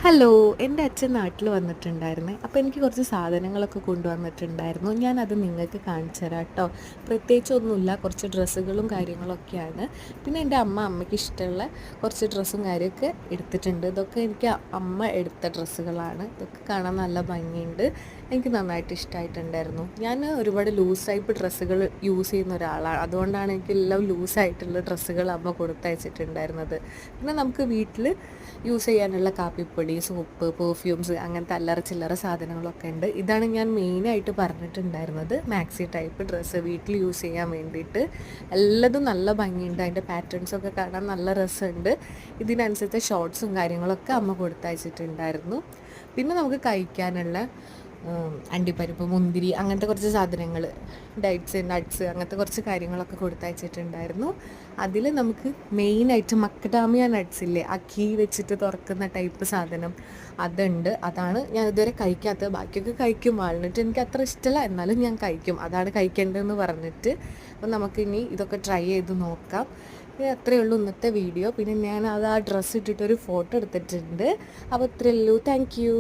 Hello, എൻ്റെ അച്ഛൻ നാട്ടിൽ വന്നിട്ടുണ്ടായിരുന്നേ. അപ്പോൾ എനിക്ക് കുറച്ച് സാധനങ്ങളൊക്കെ കൊണ്ടുവന്നിട്ടുണ്ടായിരുന്നു. ഞാനത് നിങ്ങൾക്ക് കാണിച്ചു തരാം കേട്ടോ. പ്രത്യേകിച്ചൊന്നുമില്ല, കുറച്ച് ഡ്രസ്സുകളും കാര്യങ്ങളൊക്കെയാണ്. പിന്നെ എൻ്റെ അമ്മയ്ക്ക് ഇഷ്ടമുള്ള കുറച്ച് ഡ്രസ്സും കാര്യമൊക്കെ എടുത്തിട്ടുണ്ട്. ഇതൊക്കെ എനിക്ക് അമ്മ എടുത്ത ഡ്രസ്സുകളാണ്. ഇതൊക്കെ കാണാൻ നല്ല ഭംഗിയുണ്ട്. എനിക്ക് നന്നായിട്ട് ഇഷ്ടമായിട്ടുണ്ടായിരുന്നു. ഞാൻ ഒരുപാട് ലൂസ് ടൈപ്പ് ഡ്രസ്സുകൾ യൂസ് ചെയ്യുന്ന ഒരാളാണ്. അതുകൊണ്ടാണ് എനിക്കെല്ലാം ലൂസായിട്ടുള്ള ഡ്രസ്സുകൾ അമ്മ കൊടുത്തയച്ചിട്ടുണ്ടായിരുന്നത്. പിന്നെ നമുക്ക് വീട്ടിൽ യൂസ് ചെയ്യാനുള്ള കാപ്പിപ്പൊടി, സോപ്പ്, പെർഫ്യൂംസ് അങ്ങനത്തെ അല്ലറ ചില്ലറ സാധനങ്ങളൊക്കെ ഉണ്ട്. ഇതാണ് ഞാൻ മെയിനായിട്ട് പറഞ്ഞിട്ടുണ്ടായിരുന്നത്. മാക്സി ടൈപ്പ് ഡ്രസ്സ് വീട്ടിൽ യൂസ് ചെയ്യാൻ വേണ്ടിയിട്ട്. എല്ലാതും നല്ല ഭംഗിയുണ്ട്. അതിൻ്റെ പാറ്റേൺസൊക്കെ കാണാൻ നല്ല രസമുണ്ട്. ഇതിനനുസരിച്ച് ഷോർട്ട്സും കാര്യങ്ങളൊക്കെ അമ്മ കൊടുത്തയച്ചിട്ടുണ്ടായിരുന്നു. പിന്നെ നമുക്ക് കഴിക്കാനുള്ള അണ്ടിപ്പരിപ്പ്, മുന്തിരി അങ്ങനത്തെ കുറച്ച് സാധനങ്ങൾ, ഡേറ്റ്സ്, നട്ട്സ് അങ്ങനത്തെ കുറച്ച് കാര്യങ്ങളൊക്കെ കൊടുത്തയച്ചിട്ടുണ്ടായിരുന്നു. അതിൽ നമുക്ക് മെയിനായിട്ട് മക്കഡാമിയ നട്ട്സ് ഇല്ലേ, ആ കീ വെച്ചിട്ട് തുറക്കുന്ന ടൈപ്പ് സാധനം, അതുണ്ട്. അതാണ് ഞാൻ ഇതുവരെ കഴിക്കാത്തത്. ബാക്കിയൊക്കെ കഴിക്കും. വാൾനട്ട് എനിക്ക് അത്ര ഇഷ്ടമല്ല, എന്നാലും ഞാൻ കഴിക്കും. അതാണ് കഴിക്കേണ്ടതെന്ന് പറഞ്ഞിട്ട്. അപ്പം നമുക്കിനി ഇതൊക്കെ ട്രൈ ചെയ്ത് നോക്കാം. അത്രയേ ഉള്ളൂ ഇന്നത്തെ വീഡിയോ. പിന്നെ ഞാൻ അത് ആ ഡ്രസ്സ് ഇട്ടിട്ടൊരു ഫോട്ടോ എടുത്തിട്ടുണ്ട്. അപ്പോൾ ഇത്രയേ ഉള്ളൂ. Thank you.